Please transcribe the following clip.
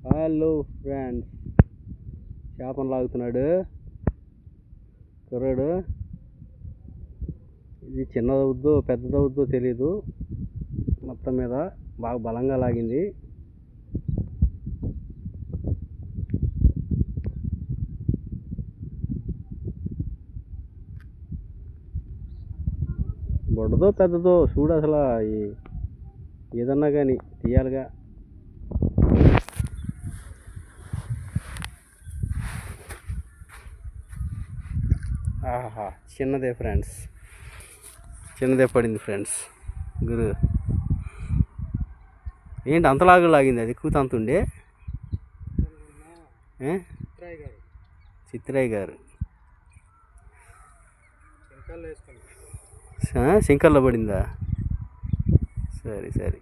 Hello friends, చేపను లాగుతున్నాడు కుర్రాడు. ఇది చిన్నదవుద్దో పెద్దదవుద్దో తెలీదు, మొత్తం మీద బాగా బలంగా లాగింది. బొడ్డదో పెద్దదో చూడు, అసలు ఏదన్నా కానీ తీయాలిగా. ఆహా, చిన్నదే ఫ్రెండ్స్, చిన్నదే పడింది ఫ్రెండ్స్. గురు ఏంటి అంతలాగా లాగింది? అది కూత అంతుండే. చిత్రయ్య గారు శంకర్లో పడిందా? సరే సరే.